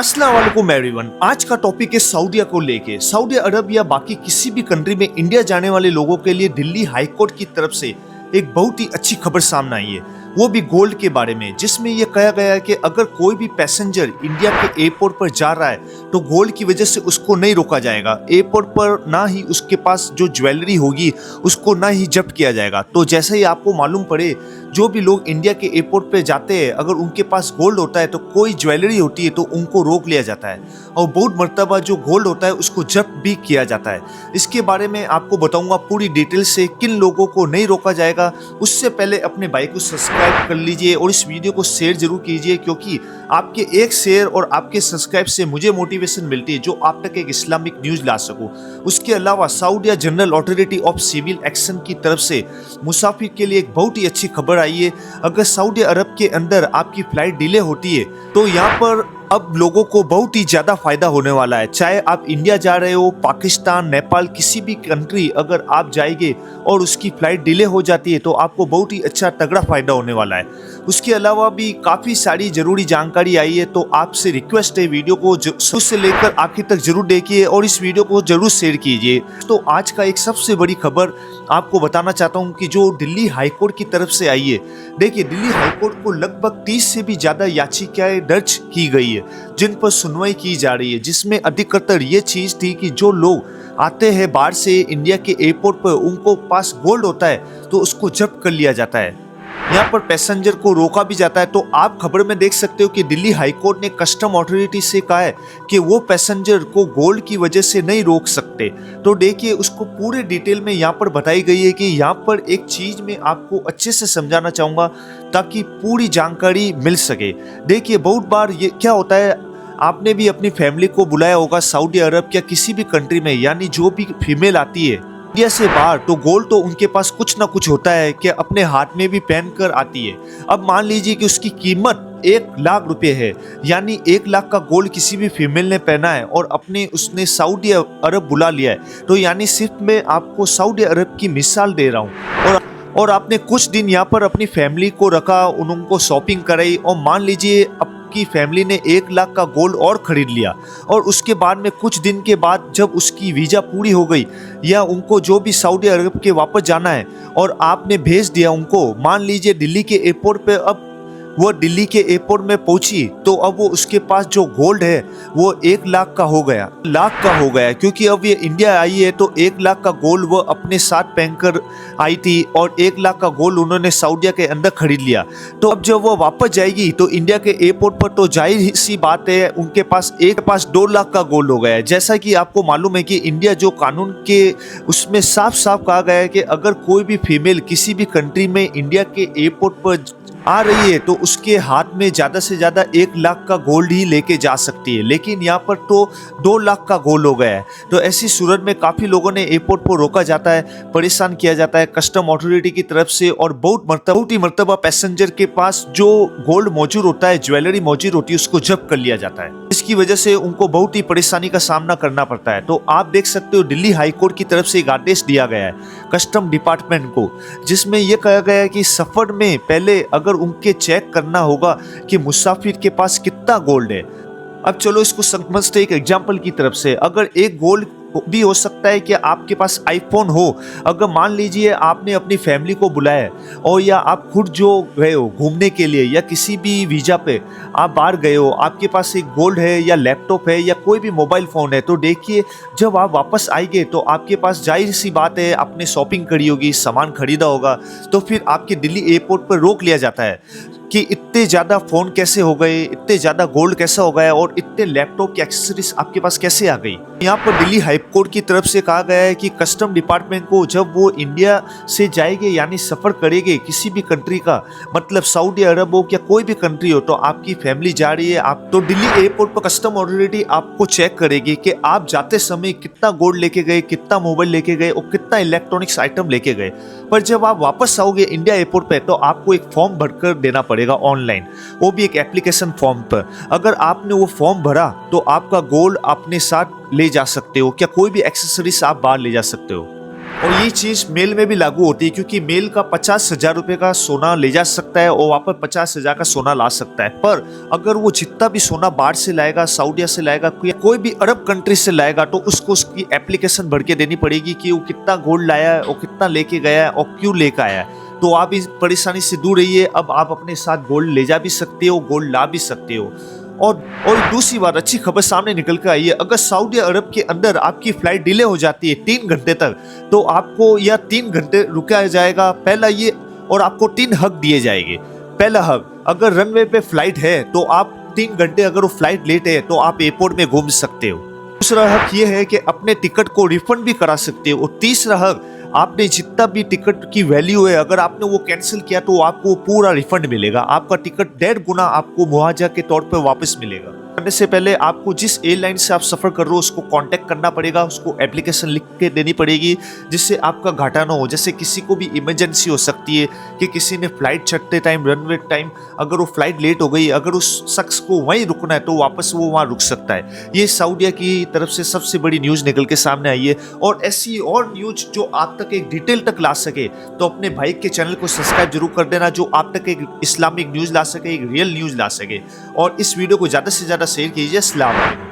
अस्सलाम वालेकुम एवरीवन। आज का टॉपिक है सऊदीया को लेके। सऊदी अरब या बाकी किसी भी कंट्री में इंडिया जाने वाले लोगों के लिए दिल्ली हाई कोर्ट की तरफ से एक बहुत ही अच्छी खबर सामने आई है, वो भी गोल्ड के बारे में, जिसमें यह कहा गया है कि अगर कोई भी पैसेंजर इंडिया के एयरपोर्ट पर जा रहा है तो गोल्ड की वजह से उसको नहीं रोका जाएगा। एयरपोर्ट पर ना ही उसके पास जो ज्वेलरी होगी उसको ना ही जब्त किया जाएगा। तो जैसे ही आपको मालूम पड़े, जो भी लोग इंडिया के एयरपोर्ट पे जाते हैं, अगर उनके पास गोल्ड होता है तो कोई ज्वेलरी होती है तो उनको रोक लिया जाता है और बहुत मर्तबा जो गोल्ड होता है उसको जब्त भी किया जाता है। इसके बारे में आपको बताऊंगा पूरी डिटेल से, किन लोगों को नहीं रोका जाएगा। उससे पहले अपने भाई को सब्सक्राइब कर लीजिए और इस वीडियो को शेयर जरूर कीजिए, क्योंकि आपके एक शेयर और आपके सब्सक्राइब से मुझे मोटिवेशन मिलती है जो आप तक एक इस्लामिक न्यूज ला सकूं। उसके अलावा Saudia General Authority of Civil Aviation की तरफ से मुसाफिर के लिए एक बहुत ही अच्छी खबर आई है। अगर सऊदी अरब के अंदर आपकी फ्लाइट डिले होती है तो यहाँ पर अब लोगों को बहुत ही ज्यादा फायदा होने वाला है। चाहे आप इंडिया जा रहे हो, पाकिस्तान, नेपाल, किसी भी कंट्री अगर आप जाएंगे और उसकी फ्लाइट डिले हो जाती है तो आपको बहुत ही अच्छा तगड़ा फायदा होने वाला है। उसके अलावा भी काफ़ी सारी ज़रूरी जानकारी आई है, तो आपसे रिक्वेस्ट है वीडियो को शुरू से लेकर आखिर तक जरूर देखिए और इस वीडियो को जरूर शेयर कीजिए। तो आज का एक सबसे बड़ी खबर आपको बताना चाहता हूं कि जो दिल्ली हाईकोर्ट की तरफ से आई है। देखिए, दिल्ली हाईकोर्ट को लगभग 30 से भी ज़्यादा याचिकाएं दर्ज की गई है जिन पर सुनवाई की जा रही है, जिसमें अधिकतर ये चीज़ थी कि जो लोग आते हैं बाहर से इंडिया के एयरपोर्ट पर, उनको पास गोल्ड होता है तो उसको जब्त कर लिया जाता है। यहाँ पर पैसेंजर को रोका भी जाता है। तो आप खबर में देख सकते हो कि दिल्ली हाईकोर्ट ने कस्टम अथॉरिटी से कहा है कि वो पैसेंजर को गोल्ड की वजह से नहीं रोक सकते। तो देखिए, उसको पूरे डिटेल में यहाँ पर बताई गई है कि यहाँ पर एक चीज में आपको अच्छे से समझाना चाहूंगा ताकि पूरी जानकारी मिल सके। देखिए, बहुत बार ये क्या होता है, आपने भी अपनी फैमिली को बुलाया होगा सऊदी अरब या किसी भी कंट्री में, यानी जो भी फीमेल आती है इंडिया से बाहर, तो गोल्ड तो उनके पास कुछ ना कुछ होता है कि अपने हाथ में भी पहन कर आती है। अब मान लीजिए कि उसकी कीमत 1 लाख रुपए है, यानी 1 लाख का गोल्ड किसी भी फीमेल ने पहना है और अपने उसने सऊदी अरब बुला लिया है। तो यानी सिर्फ मैं आपको सऊदी अरब की मिसाल दे रहा हूँ और आपने कुछ दिन यहाँ पर अपनी फैमिली को रखा, उनको शॉपिंग कराई और मान लीजिए आपकी फैमिली ने 1 लाख का गोल्ड और खरीद लिया और उसके बाद में कुछ दिन के बाद जब उसकी वीज़ा पूरी हो गई या उनको जो भी सऊदी अरब के वापस जाना है और आपने भेज दिया उनको, मान लीजिए दिल्ली के एयरपोर्ट पे, अब वो दिल्ली के एयरपोर्ट में पहुंची तो अब वो उसके पास जो गोल्ड है वो 1 लाख का हो गया, क्योंकि अब ये इंडिया आई है तो 1 लाख का गोल्ड वो अपने साथ पहनकर आई थी और 1 लाख का गोल्ड उन्होंने सऊदीया के अंदर खरीद लिया। तो अब जब वो वापस जाएगी तो इंडिया के एयरपोर्ट पर, तो जाहिर सी बात है उनके पास 2 लाख का गोल्ड हो गया है। जैसा कि आपको मालूम है कि इंडिया जो कानून के उसमें साफ साफ कहा गया है कि अगर कोई भी फीमेल किसी भी कंट्री में इंडिया के एयरपोर्ट पर आ रही है तो उसके हाथ में ज़्यादा से ज़्यादा 1 लाख का गोल्ड ही लेके जा सकती है, लेकिन यहाँ पर तो 2 लाख का गोल्ड हो गया है। तो ऐसी सूरत में काफ़ी लोगों ने एयरपोर्ट पर रोका जाता है, परेशान किया जाता है कस्टम अथॉरिटी की तरफ से और बहुत ही मर्तबा पैसेंजर के पास जो गोल्ड मौजूद होता है, ज्वेलरी मौजूद होती है, उसको जब्त कर लिया जाता है। इसकी वजह से उनको बहुत ही परेशानी का सामना करना पड़ता है। तो आप देख सकते हो दिल्ली हाईकोर्ट की तरफ से एक आदेश दिया गया है कस्टम डिपार्टमेंट को, जिसमें यह कहा गया है कि सफर में पहले अगर उनके चेक करना होगा कि मुसाफिर के पास कितना गोल्ड है। अब चलो इसको समझते एक एग्जांपल की तरफ से। अगर एक गोल्ड भी हो सकता है कि आपके पास आईफोन हो। अगर मान लीजिए आपने अपनी फैमिली को बुलाया और या आप खुद जो गए हो घूमने के लिए या किसी भी वीजा पे आप बाहर गए हो, आपके पास एक गोल्ड है या लैपटॉप है या कोई भी मोबाइल फ़ोन है, तो देखिए जब आप वापस आएंगे तो आपके पास जाहिर सी बात है आपने शॉपिंग करी होगी, सामान खरीदा होगा, तो फिर आपके दिल्ली एयरपोर्ट पर रोक लिया जाता है कि इतने ज़्यादा फ़ोन कैसे हो गए, इतने ज़्यादा गोल्ड कैसा हो गया और इतने लैपटॉप की एक्सेसरीज आपके पास कैसे आ गई। यहाँ पर दिल्ली हाईकोर्ट की तरफ से कहा गया है कि कस्टम डिपार्टमेंट को जब वो इंडिया से जाएंगे यानी सफ़र करेंगे किसी भी कंट्री का, मतलब सऊदी अरब हो या कोई भी कंट्री हो, तो आपकी फैमिली जा रही है, आप तो दिल्ली एयरपोर्ट पर कस्टम अथॉरिटी आपको चेक करेगी कि आप जाते समय कितना गोल्ड लेके गए, कितना मोबाइल लेके गए और कितना इलेक्ट्रॉनिक्स आइटम लेके गए। पर जब आप वापस आओगे इंडिया एयरपोर्ट पे तो आपको एक फॉर्म भरकर देना पड़ेगा ऑनलाइन, वो भी एक एप्लीकेशन फॉर्म पर। अगर आपने वो फॉर्म भरा तो आपका गोल्ड अपने साथ ले जा सकते हो, क्या कोई भी एक्सेसरीज आप बाहर ले जा सकते हो। और ये चीज मेल में भी लागू होती है, क्योंकि मेल का 50,000 रुपए का सोना ले जा सकता है और वहां पर 50,000 का सोना ला सकता है। पर अगर वो जितना भी सोना बाहर से लाएगा, सऊदीया से लाएगा, कोई भी अरब कंट्री से लाएगा, तो उसको उसकी एप्लीकेशन भर के देनी पड़ेगी कि वो कितना गोल्ड लाया है और कितना लेके गया है और क्यों लेकर आया है। तो आप इस परेशानी से दूर रहिए। अब आप अपने साथ गोल्ड ले जा भी सकते हो, गोल्ड ला भी सकते हो। और दूसरी बात, अच्छी खबर सामने निकल कर आई है। अगर सऊदी अरब के अंदर आपकी फ्लाइट डिले हो जाती है 3 घंटे तक, तो आपको यह 3 घंटे रुका जाएगा। पहला ये, और आपको 3 हक दिए जाएंगे। पहला हक, अगर रनवे पे फ्लाइट है तो आप 3 घंटे, अगर वो फ्लाइट लेट है तो आप एयरपोर्ट में घूम सकते हो। दूसरा हक ये है कि अपने टिकट को रिफंड भी करा सकते हो। और तीसरा हक, आपने जितना भी टिकट की वैल्यू है, अगर आपने वो कैंसिल किया तो आपको पूरा रिफंड मिलेगा। आपका टिकट 1.5 गुना आपको मुआवजा के तौर पर वापस मिलेगा। करने से पहले आपको जिस एयरलाइन से आप सफर कर रहे हो उसको कांटेक्ट करना पड़ेगा, उसको एप्लीकेशन लिख के देनी पड़ेगी, जिससे आपका घाटा ना हो। जैसे किसी को भी इमरजेंसी हो सकती है कि किसी ने फ्लाइट चढ़ते टाइम, रनवे टाइम, अगर वो फ्लाइट लेट हो गई, अगर उस शख्स को वहीं रुकना है तो वापस वो वहाँ रुक सकता है। ये सऊदीया की तरफ से सबसे बड़ी न्यूज़ निकल के सामने आई है। और ऐसी और न्यूज़ जो आप तक एक डिटेल तक ला सके, तो अपने भाई के चैनल को सब्सक्राइब जरूर कर देना, जो आप तक एक इस्लामिक न्यूज़ ला सके, एक रियल न्यूज़ ला सके। और इस वीडियो को ज़्यादा से ज़्यादा शेयर कीजिए। अस्सलाम वालेकुम।